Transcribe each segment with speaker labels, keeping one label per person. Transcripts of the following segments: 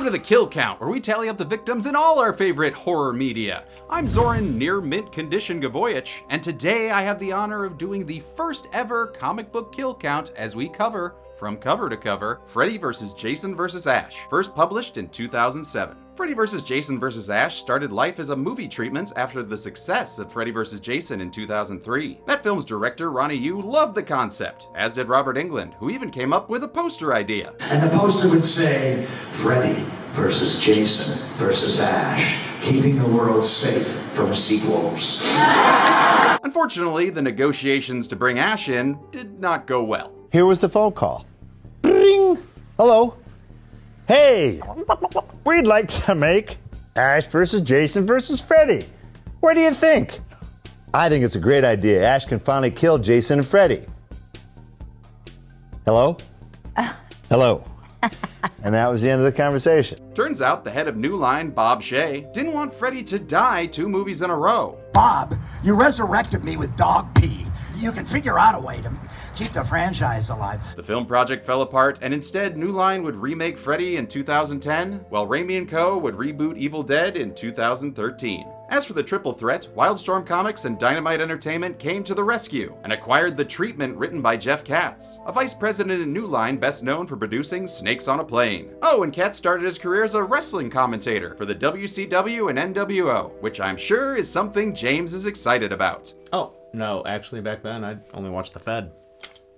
Speaker 1: Welcome to the Kill Count, where we tally up the victims in all our favorite horror media. I'm Zoran, near mint condition Gvojic, and today I have the honor of doing the first ever comic book kill count as we cover, from cover to cover, Freddy vs. Jason vs. Ash, first published in 2007. Freddy vs. Jason vs. Ash started life as a movie treatment after the success of Freddy vs. Jason in 2003. That film's director, Ronnie Yu, loved the concept, as did Robert Englund, who even came up with a poster idea.
Speaker 2: And the poster would say, Freddy versus Jason versus Ash, keeping the world safe from sequels.
Speaker 1: Unfortunately, the negotiations to bring Ash in did not go well.
Speaker 3: Here was the phone call. Ring! Hello? Hey! We'd like to make Ash versus Jason versus Freddy. What do you think? I think it's a great idea. Ash can finally kill Jason and Freddy. Hello? Hello. And that was the end of the conversation.
Speaker 1: Turns out the head of New Line, Bob Shea, didn't want Freddy to die 2 movies in a row.
Speaker 4: Bob, you resurrected me with dog pee. You can figure out a way to keep the franchise alive.
Speaker 1: The film project fell apart, and instead New Line would remake Freddy in 2010, while Raimi & Co. would reboot Evil Dead in 2013. As for the triple threat, Wildstorm Comics and Dynamite Entertainment came to the rescue and acquired The Treatment, written by Jeff Katz, a vice president in New Line best known for producing Snakes on a Plane. Oh, and Katz started his career as a wrestling commentator for the WCW and NWO, which I'm sure is something James is excited about.
Speaker 5: Oh, no, actually back then I'd only watched The Fed.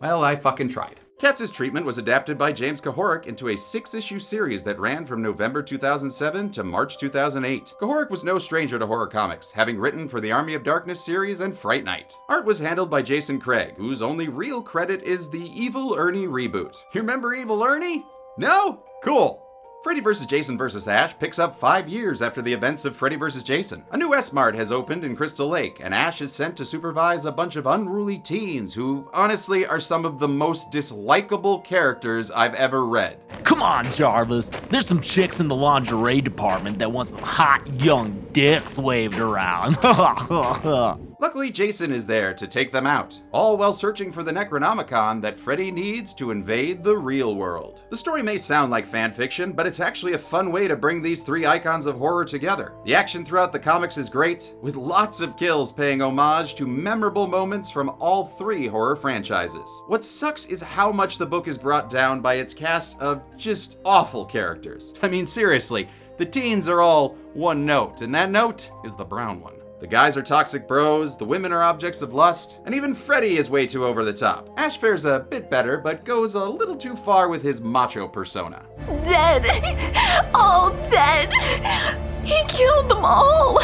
Speaker 1: Well, I fucking tried. Katz's Treatment was adapted by James Gvojic into a 6-issue series that ran from November 2007 to March 2008. Gvojic was no stranger to horror comics, having written for the Army of Darkness series and Fright Night. Art was handled by Jason Craig, whose only real credit is the Evil Ernie reboot. You remember Evil Ernie? No? Cool. Freddy vs. Jason vs. Ash picks up 5 years after the events of Freddy vs. Jason. A new S-Mart has opened in Crystal Lake, and Ash is sent to supervise a bunch of unruly teens who, honestly, are some of the most dislikable characters I've ever read.
Speaker 6: Come on, Jarvis. There's some chicks in the lingerie department that want some hot young dicks waved around.
Speaker 1: Luckily, Jason is there to take them out, all while searching for the Necronomicon that Freddy needs to invade the real world. The story may sound like fan fiction, but it's actually a fun way to bring these 3 icons of horror together. The action throughout the comics is great, with lots of kills paying homage to memorable moments from all 3 horror franchises. What sucks is how much the book is brought down by its cast of just awful characters. I mean, seriously, the teens are all one note, and that note is the brown one. The guys are toxic bros, the women are objects of lust, and even Freddy is way too over the top. Ash fares a bit better, but goes a little too far with his macho persona.
Speaker 7: Dead. All dead. He killed them all.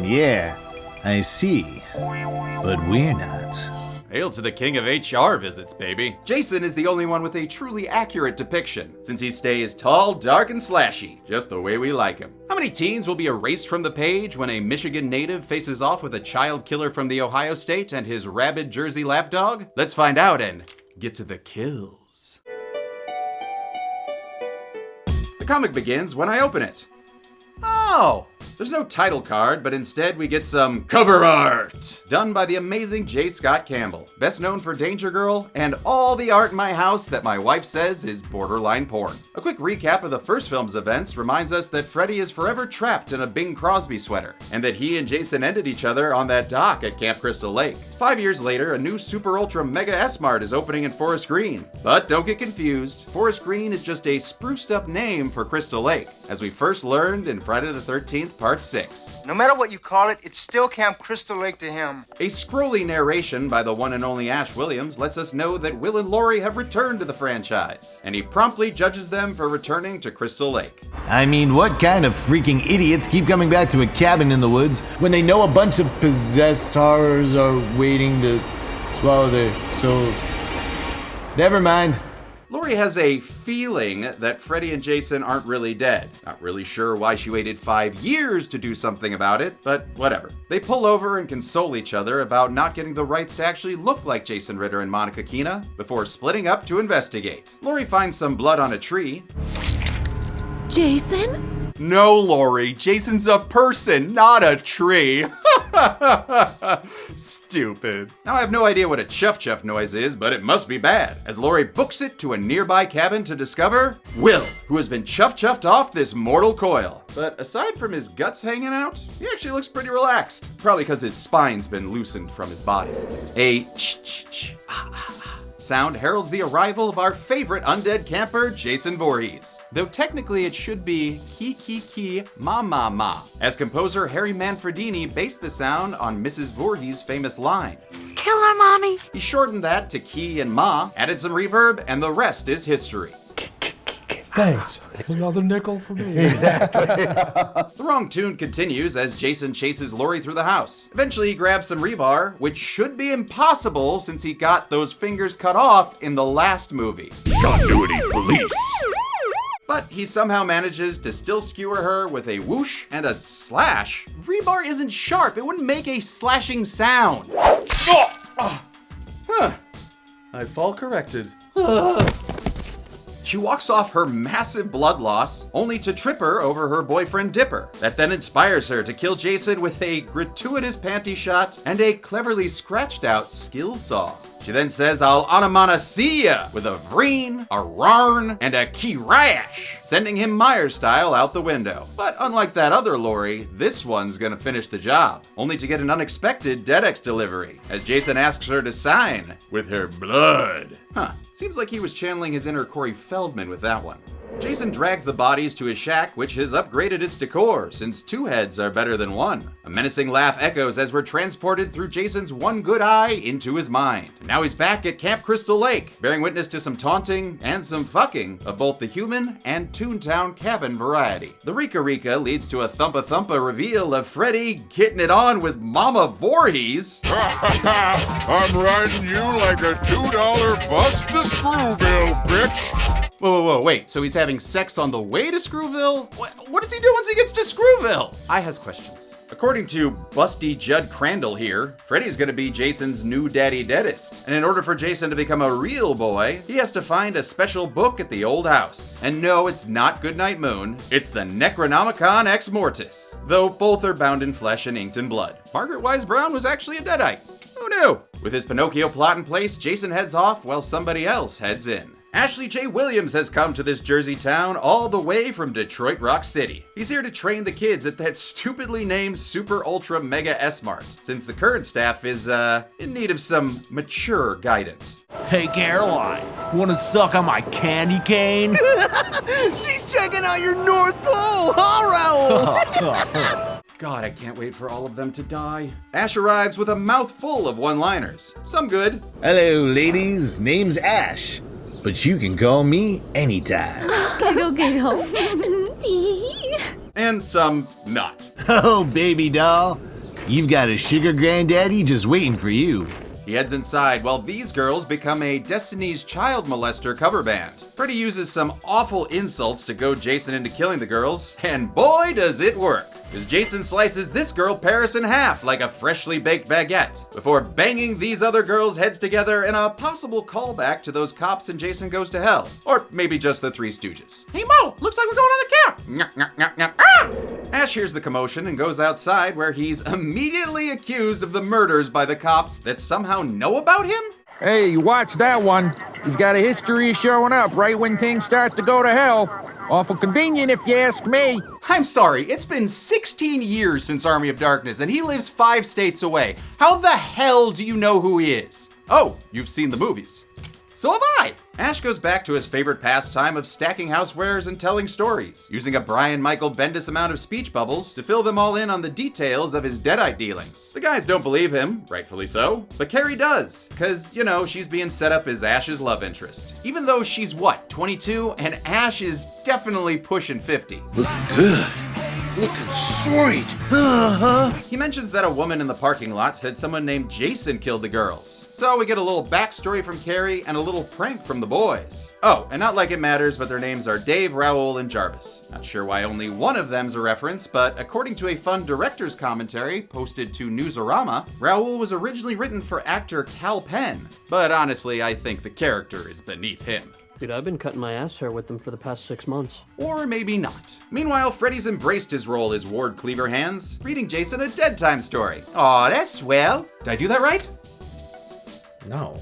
Speaker 8: Yeah, I see. But we're not.
Speaker 1: Hail to the king of HR visits, baby. Jason is the only one with a truly accurate depiction, since he stays tall, dark, and slashy, just the way we like him. How many teens will be erased from the page when a Michigan native faces off with a child killer from the Ohio state and his rabid Jersey lapdog? Let's find out and get to the kills. The comic begins when I open it. Oh! There's no title card, but instead we get some cover art done by the amazing J. Scott Campbell, best known for Danger Girl and all the art in my house that my wife says is borderline porn. A quick recap of the first film's events reminds us that Freddy is forever trapped in a Bing Crosby sweater, and that he and Jason ended each other on that dock at Camp Crystal Lake. 5 years later, a new super ultra mega S-Mart is opening in Forest Green. But don't get confused, Forest Green is just a spruced up name for Crystal Lake, as we first learned in Friday the 13th Part 6.
Speaker 9: No matter what you call it, it's still Camp Crystal Lake to him.
Speaker 1: A scrolly narration by the one and only Ash Williams lets us know that Will and Laurie have returned to the franchise, and he promptly judges them for returning to Crystal Lake.
Speaker 8: I mean, what kind of freaking idiots keep coming back to a cabin in the woods when they know a bunch of possessed horrors are waiting to swallow their souls? Never mind.
Speaker 1: Laurie has a feeling that Freddy and Jason aren't really dead. Not really sure why she waited 5 years to do something about it, but whatever. They pull over and console each other about not getting the rights to actually look like Jason Ritter and Monica Keena before splitting up to investigate. Laurie finds some blood on a tree.
Speaker 7: Jason?
Speaker 1: No, Laurie, Jason's a person, not a tree. Stupid. Now I have no idea what a chuff-chuff noise is, but it must be bad, as Laurie books it to a nearby cabin to discover Will, who has been chuffed off this mortal coil. But aside from his guts hanging out, he actually looks pretty relaxed. Probably because his spine's been loosened from his body. A ch-ch-ch, sound heralds the arrival of our favorite undead camper, Jason Voorhees. Though technically it should be ki ma ma ma, as composer Harry Manfredini based the sound on Mrs. Voorhees' famous line.
Speaker 7: Kill our mommy.
Speaker 1: He shortened that to ki and ma, added some reverb, and the rest is history.
Speaker 10: Thanks. It's another nickel for me.
Speaker 1: The wrong tune continues as Jason chases Laurie through the house. Eventually he grabs some rebar, which should be impossible since he got those fingers cut off in the last movie.
Speaker 2: Continuity police.
Speaker 1: But he somehow manages to still skewer her with a whoosh and a slash. Rebar isn't sharp, it wouldn't make a slashing sound. I fall corrected. She walks off her massive blood loss, only to trip her over her boyfriend Dipper. That then inspires her to kill Jason with a gratuitous panty shot and a cleverly scratched out skill saw. She then says, I'll see ya, with a vreen, a rarn, and a kirash, sending him Myers style out the window. But unlike that other Laurie, this one's gonna finish the job, only to get an unexpected DEADEX delivery, as Jason asks her to sign with her blood. Seems like he was channeling his inner Corey Feldman with that one. Jason drags the bodies to his shack, which has upgraded its decor, since 2 heads are better than 1. A menacing laugh echoes as we're transported through Jason's one good eye into his mind. Now he's back at Camp Crystal Lake, bearing witness to some taunting and some fucking of both the human and Toontown cabin variety. The Rika Rika leads to a Thumpa Thumpa reveal of Freddy getting it on with Mama Voorhees.
Speaker 11: I'm riding you like a $2 bus to Screwville, bitch.
Speaker 1: Whoa, wait, so he's having sex on the way to Screwville? What does he do once he gets to Screwville? I has questions. According to Busty Judd Crandall here, Freddy's gonna be Jason's new daddy deadest. And in order for Jason to become a real boy, he has to find a special book at the old house. And no, it's not Goodnight Moon, it's the Necronomicon Ex Mortis. Though both are bound in flesh and inked in blood. Margaret Wise Brown was actually a deadite. Who knew? With his Pinocchio plot in place, Jason heads off while somebody else heads in. Ashley J. Williams has come to this Jersey town all the way from Detroit Rock City. He's here to train the kids at that stupidly named Super Ultra Mega S-Mart, since the current staff is, in need of some mature guidance.
Speaker 6: Hey, Caroline, wanna suck on my candy cane?
Speaker 12: She's checking out your North Pole, huh, Raoul?
Speaker 1: God, I can't wait for all of them to die. Ash arrives with a mouthful of one-liners. Some good.
Speaker 8: Hello, ladies. Name's Ash. But you can call me anytime.
Speaker 7: Giggle.
Speaker 1: And some not.
Speaker 8: Oh, baby doll. You've got a sugar granddaddy just waiting for you.
Speaker 1: He heads inside while these girls become a Destiny's Child molester cover band. Freddy uses some awful insults to goad Jason into killing the girls, and boy does it work. As Jason slices this girl Paris in half like a freshly baked baguette, before banging these other girls' heads together in a possible callback to those cops in Jason Goes to Hell. Or maybe just the Three Stooges. Hey Mo, looks like we're going on a camp. Ash hears the commotion and goes outside where he's immediately accused of the murders by the cops that somehow know about him?
Speaker 13: Hey, you watch that one. He's got a history of showing up right when things start to go to hell. Awful convenient if you ask me.
Speaker 1: I'm sorry, it's been 16 years since Army of Darkness and he lives 5 states away. How the hell do you know who he is? Oh, you've seen the movies. So have I! Ash goes back to his favorite pastime of stacking housewares and telling stories, using a Brian Michael Bendis amount of speech bubbles to fill them all in on the details of his deadite dealings. The guys don't believe him, rightfully so, but Carrie does, cause, you know, she's being set up as Ash's love interest. Even though she's, 22? And Ash is definitely pushing 50.
Speaker 12: Look good. Looking sweet.
Speaker 1: He mentions that a woman in the parking lot said someone named Jason killed the girls. So we get a little backstory from Carrie and a little prank from the boys. Oh, and not like it matters, but their names are Dave, Raoul, and Jarvis. Not sure why only one of them's a reference, but according to a fun director's commentary posted to Newsarama, Raoul was originally written for actor Cal Penn. But honestly, I think the character is beneath him.
Speaker 14: Dude, I've been cutting my ass hair with them for the past 6 months.
Speaker 1: Or maybe not. Meanwhile, Freddy's embraced his role as Ward Cleaverhands, reading Jason a Dead Time story. Aw, that's swell. Did I do that right?
Speaker 5: No.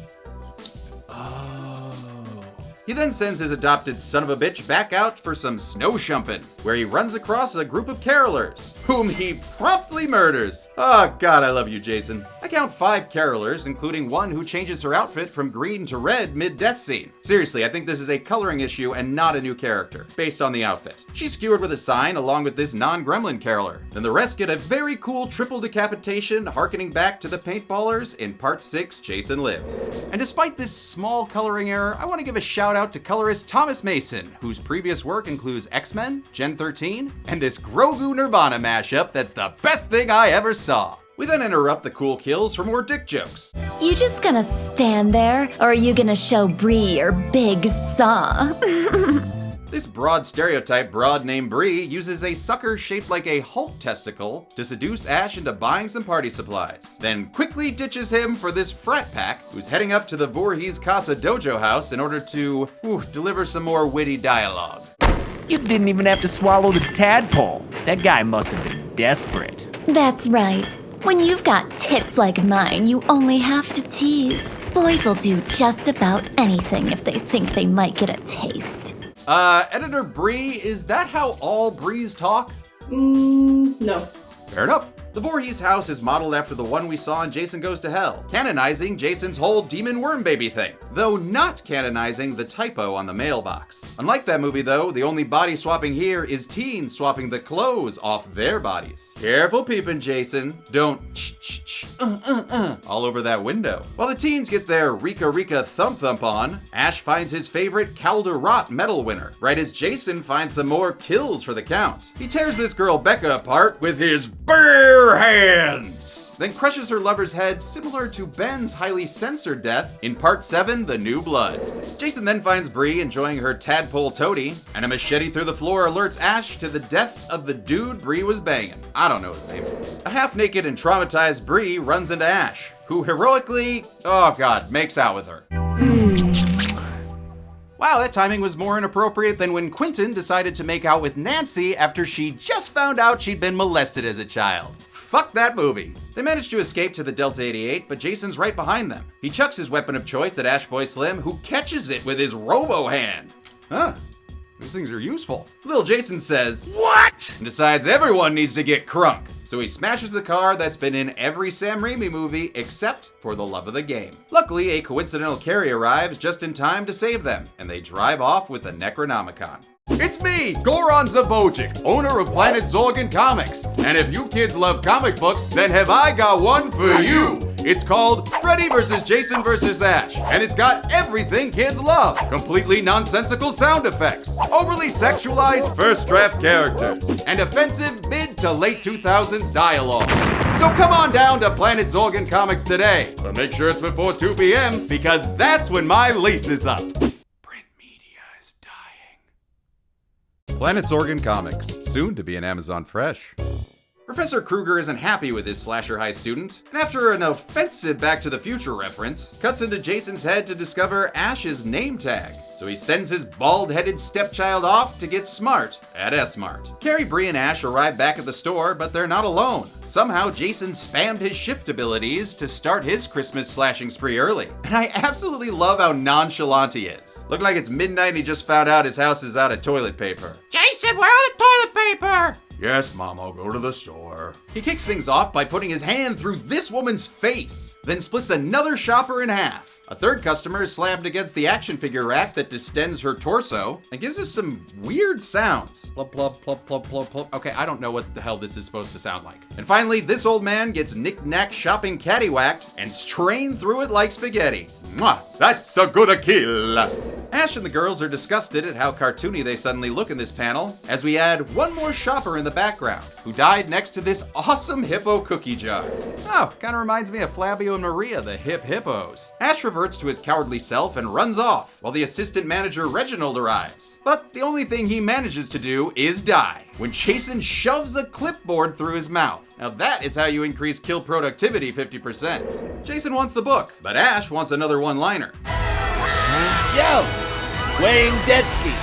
Speaker 1: He then sends his adopted son of a bitch back out for some snow shumpin', where he runs across a group of carolers, whom he promptly murders. Oh god, I love you, Jason. I count 5 carolers, including one who changes her outfit from green to red mid-death scene. Seriously, I think this is a coloring issue and not a new character, based on the outfit. She's skewered with a sign along with this non-gremlin caroler. Then the rest get a very cool triple decapitation harkening back to the paintballers in part 6, Jason Lives. And despite this small coloring error, I want to give a shout out to colorist Thomas Mason, whose previous work includes X-Men, Gen 13, and this Grogu Nirvana mashup that's the best thing I ever saw. We then interrupt the cool kills for more dick jokes.
Speaker 7: You just gonna stand there, or are you gonna show BREE your big saw?
Speaker 1: This broad stereotype broad named BREE uses a sucker shaped like a Hulk testicle to seduce Ash into buying some party supplies, then quickly ditches him for this frat pack who's heading up to the Voorhees Casa Dojo house in order to deliver some more witty dialogue.
Speaker 6: You didn't even have to swallow the tadpole. That guy must have been desperate.
Speaker 7: That's right. When you've got tits like mine, you only have to tease. Boys will do just about anything if they think they might get a taste.
Speaker 1: Editor BREE, is that how all BREEs talk?
Speaker 15: No.
Speaker 1: Fair enough. The Voorhees house is modeled after the one we saw in Jason Goes to Hell, canonizing Jason's whole demon worm baby thing, though not canonizing the typo on the mailbox. Unlike that movie though, the only body swapping here is teens swapping the clothes off their bodies. Careful peeping, Jason. Don't all over that window. While the teens get their Rika Rika thump thump on, Ash finds his favorite Calderot medal winner, right as Jason finds some more kills for the count. He tears this girl Becca apart with his bare hands, then crushes her lover's head similar to Ben's highly censored death in part 7, The New Blood. Jason then finds BREE enjoying her tadpole toady, and a machete through the floor alerts Ash to the death of the dude BREE was banging. I don't know his name. A half-naked and traumatized BREE runs into Ash, who heroically, makes out with her. Wow, that timing was more inappropriate than when Quentin decided to make out with Nancy after she just found out she'd been molested as a child. Fuck that movie. They manage to escape to the Delta 88, but Jason's right behind them. He chucks his weapon of choice at Ash Boy Slim, who catches it with his robo hand. Huh. These things are useful. Little Jason says, "What?" and decides everyone needs to get crunk. So he smashes the car that's been in every Sam Raimi movie except for the love of the game. Luckily, a coincidental carry arrives just in time to save them, and they drive off with the Necronomicon. It's me, Goran Gvojic, owner of Planet Zorgan Comics. And if you kids love comic books, then have I got one for you. It's called Freddy vs. Jason vs. Ash, and it's got everything kids love. Completely nonsensical sound effects, overly sexualized first draft characters, and offensive mid to late 2000s dialogue. So come on down to Planet Zorgan Comics today, but make sure it's before 2 p.m. because that's when my lease is up. Planet Zorgan Comics, soon to be in Amazon Fresh. Professor Kruger isn't happy with his slasher high student, and after an offensive Back to the Future reference, cuts into Jason's head to discover Ash's name tag. So he sends his bald-headed stepchild off to get smart at S-Mart. Carrie, BREE, and Ash arrive back at the store, but they're not alone. Somehow Jason spammed his shift abilities to start his Christmas slashing spree early. And I absolutely love how nonchalant he is. Look like it's midnight and he just found out his house is out of toilet paper.
Speaker 12: Jason, where are the toilet paper?
Speaker 1: Yes, Mom, I'll go to the store. He kicks things off by putting his hand through this woman's face, then splits another shopper in half. A third customer is slammed against the action figure rack that distends her torso and gives us some weird sounds. Plop, plop, plop, plop, plop, plop. Okay, I don't know what the hell this is supposed to sound like. And finally, this old man gets knick-knack shopping caddywhacked and strained through it like spaghetti. Mwah, that's a good a kill. Ash and the girls are disgusted at how cartoony they suddenly look in this panel, as we add one more shopper in the background, who died next to this awesome hippo cookie jar. Oh, kinda reminds me of Flavio and Maria, the hip hippos. Ash reverts to his cowardly self and runs off, while the assistant manager Reginald arrives. But the only thing he manages to do is die, when Jason shoves a clipboard through his mouth. Now that is how you increase kill productivity 50%. Jason wants the book, but Ash wants another one-liner.
Speaker 12: Yo,
Speaker 8: Wayne Detsky.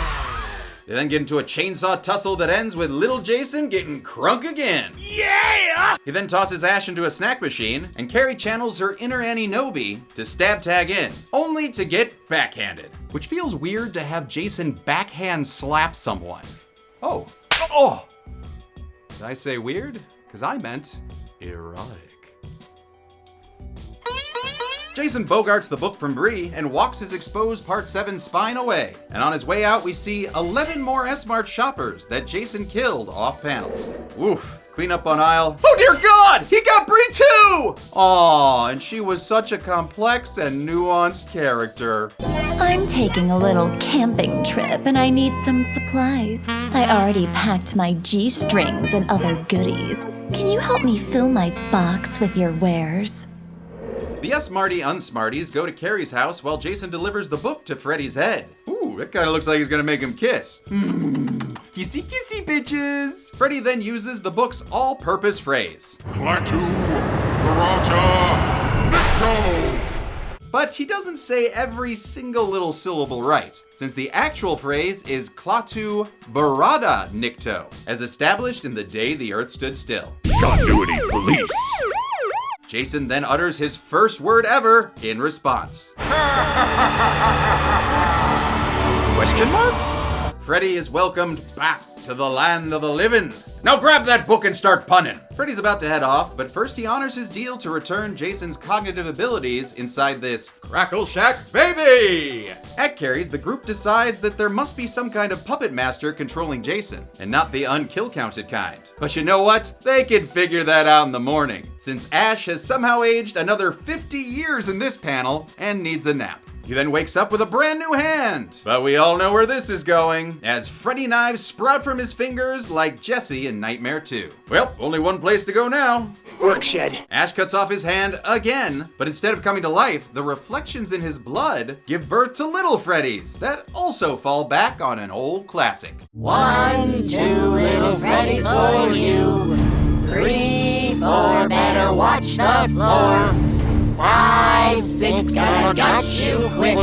Speaker 1: They then get into a chainsaw tussle that ends with little Jason getting crunk again.
Speaker 12: Yeah!
Speaker 1: He then tosses Ash into a snack machine, and Carrie channels her inner Annie Nobi to stab tag in, only to get backhanded. Which feels weird to have Jason backhand slap someone. Oh. Did I say weird? Because I meant erotic. Jason bogarts the book from BREE and walks his exposed Part 7 spine away. And on his way out, we see 11 more S-Mart shoppers that Jason killed off-panel. Oof. Clean up on aisle. Oh dear God! He got BREE too! Aw, and she was such a complex and nuanced character.
Speaker 7: I'm taking a little camping trip and I need some supplies. I already packed my G-strings and other goodies. Can you help me fill my box with your wares?
Speaker 1: The S-Marty Unsmarties go to Carrie's house while Jason delivers the book to Freddy's head. Ooh, that kind of looks like he's gonna make him kiss. Kissy kissy bitches. Freddy then uses the book's all-purpose phrase.
Speaker 11: Klaatu, Barata, Nikto.
Speaker 1: But he doesn't say every single little syllable right, since the actual phrase is Klaatu Barada Nikto, as established in The Day the Earth Stood Still.
Speaker 11: Continuity police.
Speaker 1: Jason then utters his first word ever in response. Question mark? Freddy is welcomed back to the land of the living. Now grab that book and start punning. Freddy's about to head off, but first he honors his deal to return Jason's cognitive abilities inside this Crackle Shack baby. At Carrie's, the group decides that there must be some kind of puppet master controlling Jason, and not the unkill counted kind. But you know what? They can figure that out in the morning, since Ash has somehow aged another 50 years in this panel and needs a nap. He then wakes up with a brand new hand. But we all know where this is going, as Freddy knives sprout from his fingers like Jesse in Nightmare 2. Well, only one place to go now.
Speaker 12: Work shed.
Speaker 1: Ash cuts off his hand again, but instead of coming to life, the reflections in his blood give birth to little Freddys that also fall back on an old classic.
Speaker 16: 1, 2 little Freddys for you. 3, 4, better watch the floor. 5, 6, gonna gut you quick.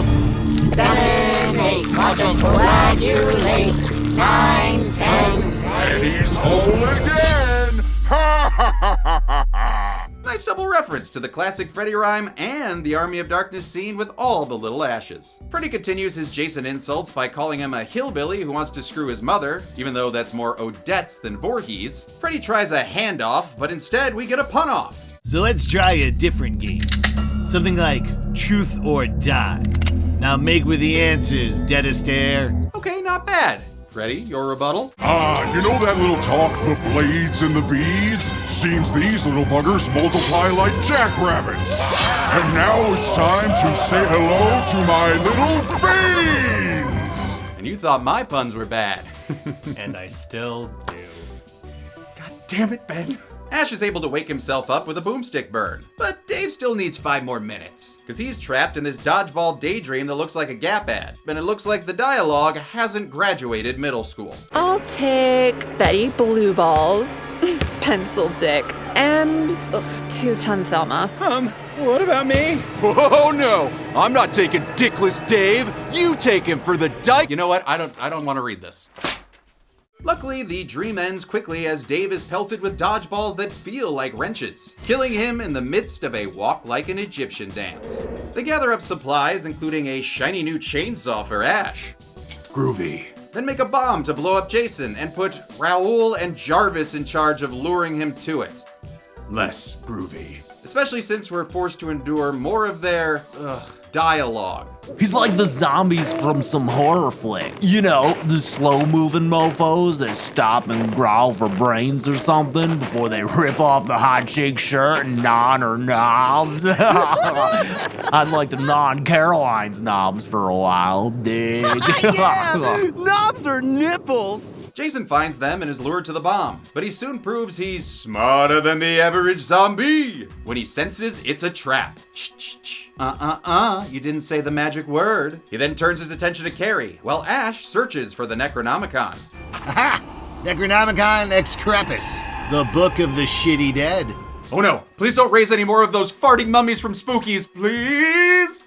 Speaker 16: 7, 8, I'll just coagulate. 9, 10,
Speaker 11: Freddy's whole again! Ha ha ha ha ha!
Speaker 1: Nice double reference to the classic Freddy rhyme and the Army of Darkness scene with all the little Ashes. Freddy continues his Jason insults by calling him a hillbilly who wants to screw his mother, even though that's more Odette's than Voorhees. Freddy tries a handoff, but instead we get a pun off.
Speaker 8: So let's try a different game. Something like truth or die. Now make with the answers, deadest air.
Speaker 1: Okay, not bad. Freddy, your rebuttal?
Speaker 11: You know that little talk, the blades and the bees? Seems these little buggers multiply like jackrabbits. And now it's time to say hello to my little fiends!
Speaker 1: And you thought my puns were bad.
Speaker 5: And I still do.
Speaker 1: God damn it, Ben. Ash is able to wake himself up with a boomstick burn, but Dave still needs 5 more minutes, because he's trapped in this dodgeball daydream that looks like a Gap ad, and it looks like the dialogue hasn't graduated middle school.
Speaker 17: I'll take Betty Blue Balls, Pencil Dick, and 2-ton Thelma.
Speaker 12: What about me? Oh no, I'm not taking Dickless Dave. You take him for the dike.
Speaker 1: You know what? I don't want to read this. Luckily, the dream ends quickly as Dave is pelted with dodgeballs that feel like wrenches, killing him in the midst of a walk like an Egyptian dance. They gather up supplies, including a shiny new chainsaw for Ash.
Speaker 11: Groovy.
Speaker 1: Then make a bomb to blow up Jason and put Raoul and Jarvis in charge of luring him to it.
Speaker 11: Less groovy.
Speaker 1: Especially since we're forced to endure more of their, dialogue.
Speaker 6: He's like the zombies from some horror flick. You know, the slow-moving mofos that stop and growl for brains or something before they rip off the hot chick's shirt and gnaw on her knobs. I'd like to gnaw on Caroline's knobs for a while, dig?
Speaker 12: Yeah! Knobs are nipples!
Speaker 1: Jason finds them and is lured to the bomb, but he soon proves he's smarter than the average zombie when he senses it's a trap. You didn't say the magic word. He then turns his attention to Carrie, while Ash searches for the Necronomicon.
Speaker 8: Aha! Necronomicon Ex Crepus, the book of the shitty dead.
Speaker 1: Oh no, please don't raise any more of those farting mummies from Spookies, please!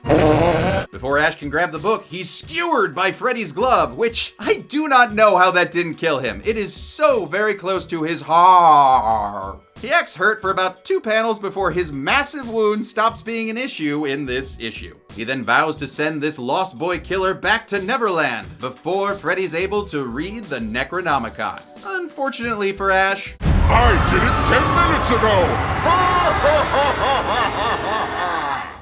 Speaker 1: Before Ash can grab the book, he's skewered by Freddy's glove, which I do not know how that didn't kill him. It is so very close to his heart. He acts hurt for about 2 panels before his massive wound stops being an issue in this issue. He then vows to send this lost boy killer back to Neverland before Freddy's able to read the Necronomicon. Unfortunately for Ash,
Speaker 11: I did it 10 minutes ago!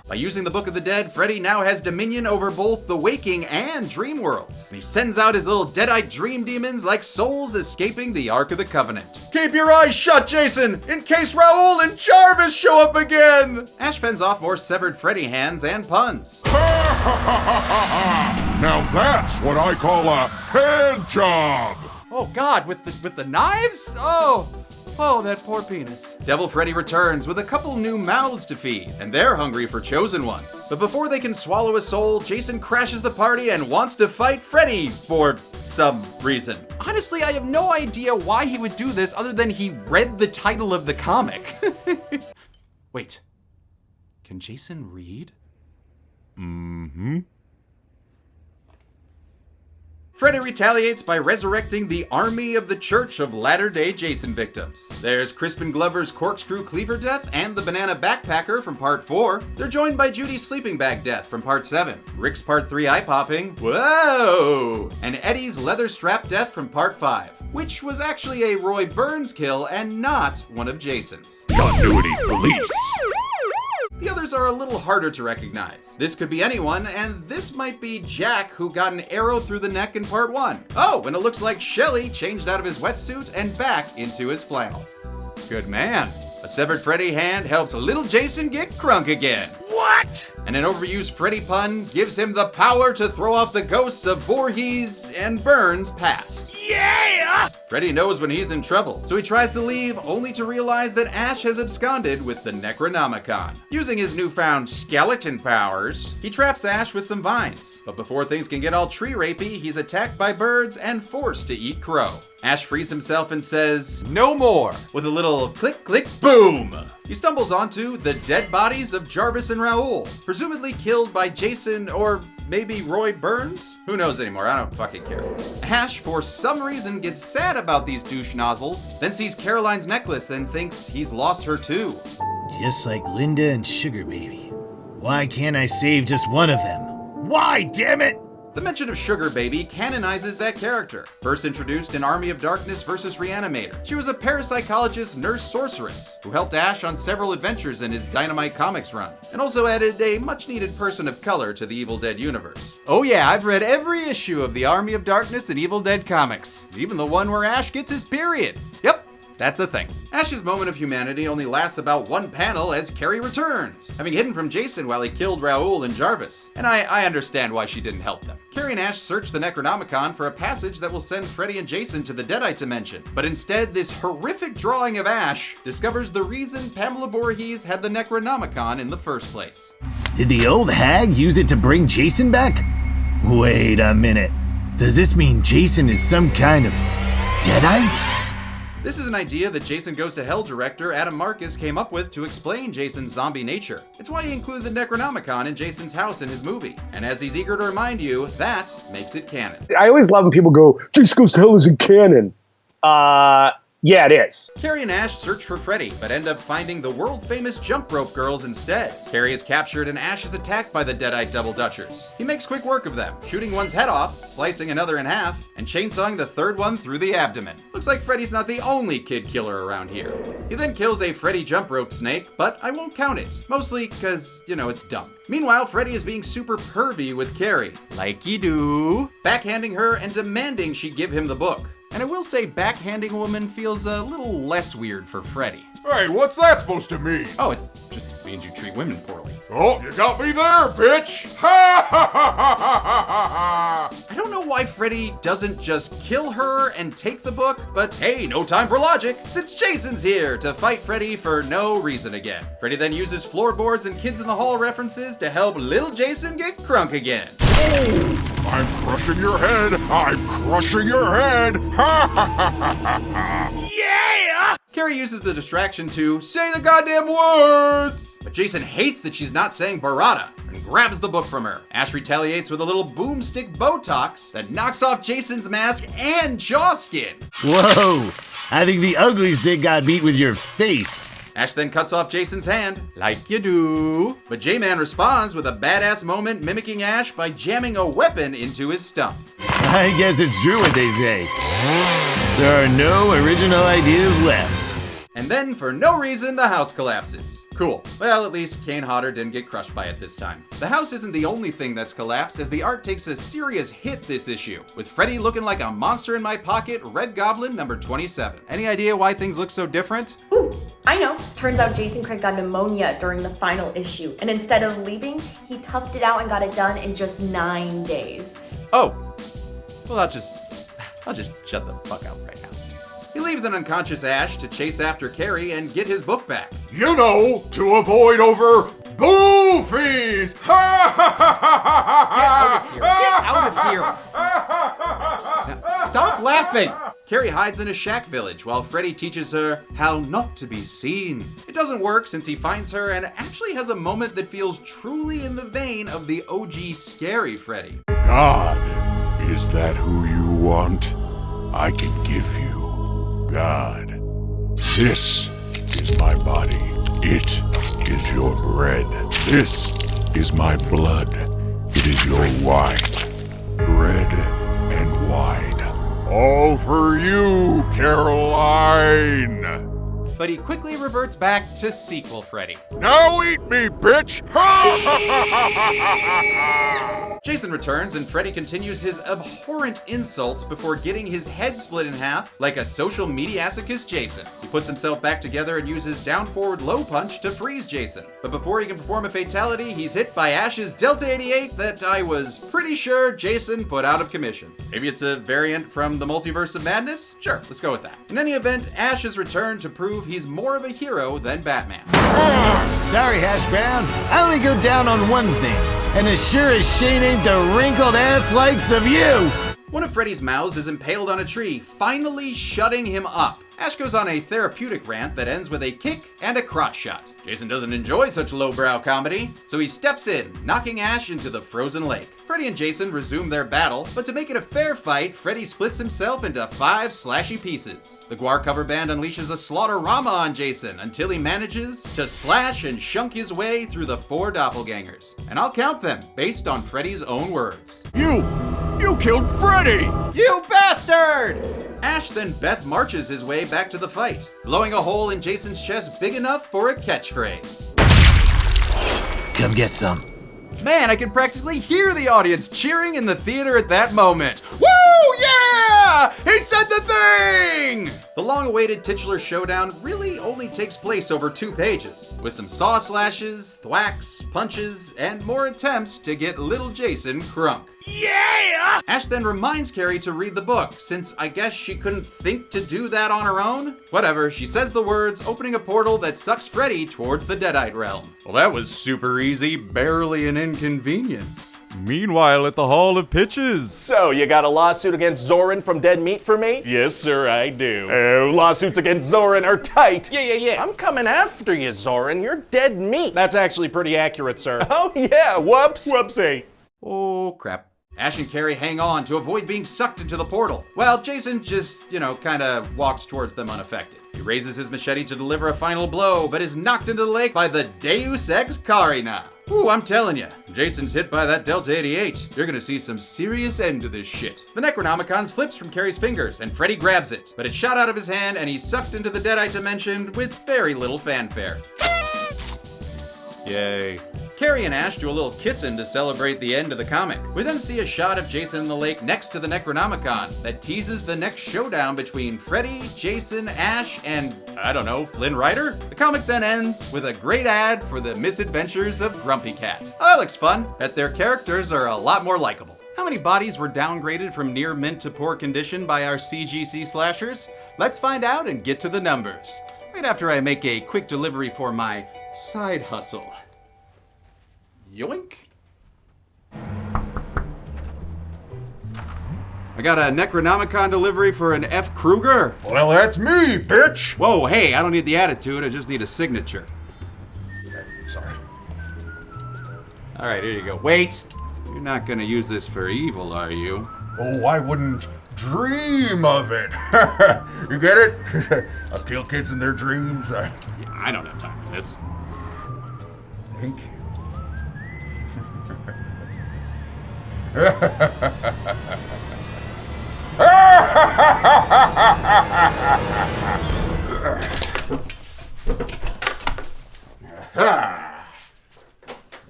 Speaker 1: By using the Book of the Dead, Freddy now has dominion over both the waking and dream worlds. And he sends out his little deadite dream demons like souls escaping the Ark of the Covenant. Keep your eyes shut, Jason, in case Raoul and Jarvis show up again! Ash fends off more severed Freddy hands and puns.
Speaker 11: Now that's what I call a head job!
Speaker 1: Oh God, with the knives? Oh, that poor penis. Devil Freddy returns with a couple new mouths to feed, and they're hungry for chosen ones. But before they can swallow a soul, Jason crashes the party and wants to fight Freddy for some reason. Honestly, I have no idea why he would do this other than he read the title of the comic. Wait, can Jason read?
Speaker 11: Mm-hmm.
Speaker 1: Freddy retaliates by resurrecting the army of the Church of Latter-day Jason victims. There's Crispin Glover's corkscrew cleaver death and the banana backpacker from part 4. They're joined by Judy's sleeping bag death from part 7. Rick's part 3 eye popping, whoa! And Eddie's leather strap death from part 5, which was actually a Roy Burns kill and not one of Jason's.
Speaker 11: Continuity police!
Speaker 1: The others are a little harder to recognize. This could be anyone, and this might be Jack, who got an arrow through the neck in part 1. Oh, and it looks like Shelly changed out of his wetsuit and back into his flannel. Good man. A severed Freddy hand helps little Jason get crunk again. What? And an overused Freddy pun gives him the power to throw off the ghosts of Voorhees and Burns past. Yeah! Freddy knows when he's in trouble, so he tries to leave, only to realize that Ash has absconded with the Necronomicon. Using his newfound skeleton powers, he traps Ash with some vines. But before things can get all tree rapey, he's attacked by birds and forced to eat crow. Ash frees himself and says, "No more," with a little click, click, boom! He stumbles onto the dead bodies of Jarvis and Raoul, presumably killed by Jason or maybe Roy Burns? Who knows anymore, I don't fucking care. Ash, for some reason, gets sad about these douche nozzles, then sees Caroline's necklace and thinks he's lost her too.
Speaker 8: Just like Linda and Sugar Baby. Why can't I save just one of them? Why, damn it?
Speaker 1: The mention of Sugar Baby canonizes that character. First introduced in Army of Darkness vs. Reanimator, she was a parapsychologist nurse sorceress who helped Ash on several adventures in his Dynamite Comics run, and also added a much-needed person of color to the Evil Dead universe. Oh yeah, I've read every issue of the Army of Darkness and Evil Dead comics, even the one where Ash gets his period. Yep. That's a thing. Ash's moment of humanity only lasts about 1 panel as Carrie returns, having hidden from Jason while he killed Raoul and Jarvis. And I understand why she didn't help them. Carrie and Ash search the Necronomicon for a passage that will send Freddy and Jason to the Deadite dimension. But instead, this horrific drawing of Ash discovers the reason Pamela Voorhees had the Necronomicon in the first place.
Speaker 8: Did the old hag use it to bring Jason back? Wait a minute. Does this mean Jason is some kind of Deadite?
Speaker 1: This is an idea that Jason Goes to Hell director Adam Marcus came up with to explain Jason's zombie nature. It's why he included the Necronomicon in Jason's house in his movie. And as he's eager to remind you, that makes it canon.
Speaker 18: I always love when people go, Jason Goes to Hell isn't canon. Yeah, it is.
Speaker 1: Carrie and Ash search for Freddy, but end up finding the world-famous jump rope girls instead. Carrie is captured and Ash is attacked by the Deadite Double Dutchers. He makes quick work of them, shooting one's head off, slicing another in half, and chainsawing the third one through the abdomen. Looks like Freddy's not the only kid killer around here. He then kills a Freddy jump rope snake, but I won't count it. Mostly because, it's dumb. Meanwhile, Freddy is being super pervy with Carrie, like you do, backhanding her and demanding she give him the book. And I will say backhanding a woman feels a little less weird for Freddy.
Speaker 11: Hey, what's that supposed to mean?
Speaker 1: Oh, it just means you treat women poorly.
Speaker 11: Oh, you got me there, bitch!
Speaker 1: I don't know why Freddy doesn't just kill her and take the book, but hey, no time for logic, since Jason's here to fight Freddy for no reason again. Freddy then uses floorboards and Kids in the Hall references to help little Jason get crunk again.
Speaker 11: I'm crushing your head! I'm crushing your head!
Speaker 1: Yeah! Carrie uses the distraction to say the goddamn words! But Jason hates that she's not saying Barada and grabs the book from her. Ash retaliates with a little boomstick Botox that knocks off Jason's mask and jaw skin.
Speaker 8: Whoa! I think the ugly stick got beat with your face.
Speaker 1: Ash then cuts off Jason's hand, like you do. But J-Man responds with a badass moment mimicking Ash by jamming a weapon into his stump.
Speaker 8: I guess it's true what they say. There are no original ideas left.
Speaker 1: And then, for no reason, the house collapses. Cool. Well, at least Kane Hodder didn't get crushed by it this time. The house isn't the only thing that's collapsed, as the art takes a serious hit this issue, with Freddy looking like a monster in my pocket, Red Goblin number 27. Any idea why things look so different?
Speaker 19: Ooh, I know. Turns out Jason Craig got pneumonia during the final issue, and instead of leaving, he toughed it out and got it done in just 9 days.
Speaker 1: Oh. Well, I'll just shut the fuck up right now. He leaves an unconscious Ash to chase after Carrie and get his book back.
Speaker 11: You know, to avoid over goofies!
Speaker 1: Get out of here! Now, stop laughing! Carrie hides in a shack village while Freddy teaches her how not to be seen. It doesn't work since he finds her and actually has a moment that feels truly in the vein of the OG scary Freddy.
Speaker 11: God, is that who you want? I can give you God. This is my body. It is your bread. This is my blood. It is your wine. Bread and wine. All for you, Caroline.
Speaker 1: But he quickly reverts back to sequel Freddy.
Speaker 11: Now eat me, bitch!
Speaker 1: Jason returns and Freddy continues his abhorrent insults before getting his head split in half like a social mediasaurus Jason. He puts himself back together and uses down forward low punch to freeze Jason. But before he can perform a fatality, he's hit by Ash's Delta 88 that I was pretty sure Jason put out of commission. Maybe it's a variant from the Multiverse of Madness? Sure, let's go with that. In any event, Ash has returned to prove he's more of a hero than Batman.
Speaker 8: Sorry, Hash Brown. I only go down on one thing. And as sure as Shane ain't the wrinkled ass likes of you!
Speaker 1: One of Freddy's mouths is impaled on a tree, finally shutting him up. Ash goes on a therapeutic rant that ends with a kick and a crotch shot. Jason doesn't enjoy such lowbrow comedy, so he steps in, knocking Ash into the frozen lake. Freddy and Jason resume their battle, but to make it a fair fight, Freddy splits himself into 5 slashy pieces. The Gwar cover band unleashes a slaughter-rama on Jason until he manages to slash and shunk his way through the 4 doppelgangers. And I'll count them, based on Freddy's own words.
Speaker 11: You killed Freddy!
Speaker 1: You bastard! Ash then Beth marches his way back to the fight, blowing a hole in Jason's chest big enough for a catchphrase.
Speaker 8: Come get some.
Speaker 1: Man, I can practically hear the audience cheering in the theater at that moment. Woo! Yeah! He said the thing! The long-awaited titular showdown really only takes place over 2 pages, with some saw slashes, thwacks, punches, and more attempts to get little Jason crunk. Yeah! Ash then reminds Carrie to read the book, since I guess she couldn't think to do that on her own. Whatever, she says the words, opening a portal that sucks Freddy towards the Deadite realm. Well, that was super easy, barely an inconvenience.
Speaker 20: Meanwhile, at the Hall of Pitches.
Speaker 21: So, you got a lawsuit against Zoran from Dead Meat for me? Yes, sir, I do. Oh, lawsuits against Zoran are tight. Yeah. I'm coming after you, Zoran. You're dead meat. That's actually pretty accurate, sir. Oh, yeah. Whoops. Whoopsie.
Speaker 1: Oh, crap. Ash and Carrie hang on to avoid being sucked into the portal, while Jason just, kinda walks towards them unaffected. He raises his machete to deliver a final blow, but is knocked into the lake by the Deus Ex Carina. Ooh, I'm telling ya, Jason's hit by that Delta 88. You're gonna see some serious end to this shit. The Necronomicon slips from Carrie's fingers, and Freddy grabs it, but it's shot out of his hand, and he's sucked into the Deadite dimension with very little fanfare. Yay. Carrie and Ash do a little kissin' to celebrate the end of the comic. We then see a shot of Jason in the lake next to the Necronomicon that teases the next showdown between Freddy, Jason, Ash, and, I don't know, Flynn Rider? The comic then ends with a great ad for the misadventures of Grumpy Cat. Oh, that looks fun. Bet their characters are a lot more likable. How many bodies were downgraded from near mint to poor condition by our CGC slashers? Let's find out and get to the numbers. Right after I make a quick delivery for my side hustle. Yoink. I got a Necronomicon delivery for an F. Kruger.
Speaker 11: Well, that's me, bitch.
Speaker 1: Whoa, hey, I don't need the attitude, I just need a signature.
Speaker 11: Sorry.
Speaker 1: All right, here you go. Wait, you're not gonna use this for evil, are you?
Speaker 11: Oh, I wouldn't dream of it. You get it? I kill kids in their dreams.
Speaker 1: Yeah, I don't have time for this.
Speaker 11: Thank you.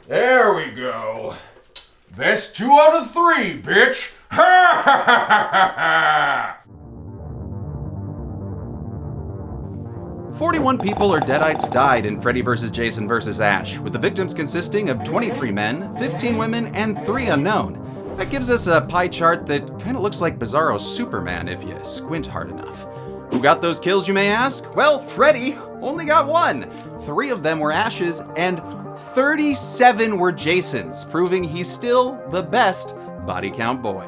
Speaker 11: There we go. Best 2 out of 3, bitch.
Speaker 1: 41 people or deadites died in Freddy vs. Jason vs. Ash, with the victims consisting of 23 men, 15 women, and 3 unknown. That gives us a pie chart that kind of looks like Bizarro's Superman if you squint hard enough. Who got those kills, you may ask? Well, Freddy only got 1. 3 of them were Ash's, and 37 were Jason's, proving he's still the best body count boy.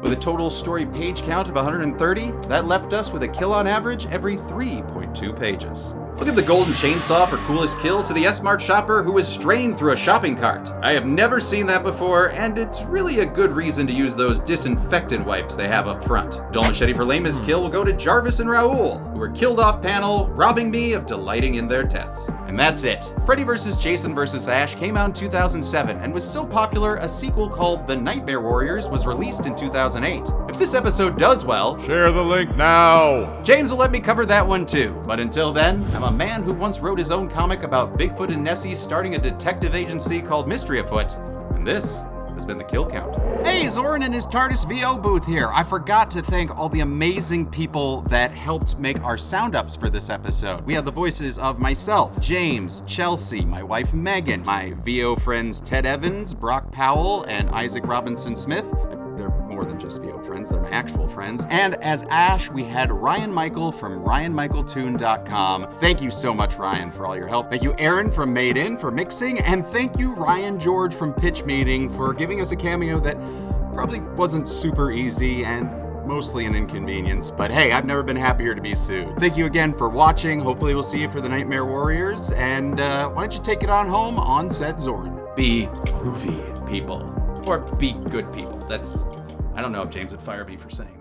Speaker 1: With a total story page count of 130, that left us with a kill on average every 3.2 pages. Look at the golden chainsaw for coolest kill to the S-Mart shopper who was strained through a shopping cart. I have never seen that before, and it's really a good reason to use those disinfectant wipes they have up front. Dull machete for lamest kill will go to Jarvis and Raoul, who were killed off panel, robbing me of delighting in their deaths. And that's it. Freddy vs. Jason vs. Ash came out in 2007 and was so popular a sequel called The Nightmare Warriors was released in 2008. If this episode does well,
Speaker 20: share the link now.
Speaker 1: James will let me cover that one too. But until then, I'm a man who once wrote his own comic about Bigfoot and Nessie starting a detective agency called Mystery Afoot. And this has been the Kill Count. Hey, Zoran in his TARDIS VO booth here. I forgot to thank all the amazing people that helped make our sound ups for this episode. We had the voices of myself, James, Chelsea, my wife Megan, my VO friends Ted Evans, Brock Powell, and Isaac Robinson Smith. They're more than just VO friends, they're my actual friends. And as Ash, we had Ryan Michael from RyanMichaelTune.com. Thank you so much, Ryan, for all your help. Thank you, Aaron from Made In for mixing, and thank you, Ryan George from Pitch Meeting for giving us a cameo that probably wasn't super easy and mostly an inconvenience, but hey, I've never been happier to be sued. Thank you again for watching. Hopefully we'll see you for the Nightmare Warriors, and why don't you take it on home on set, Zoran. Be groovy, people. Or be good people. I don't know if James would fire me for saying that.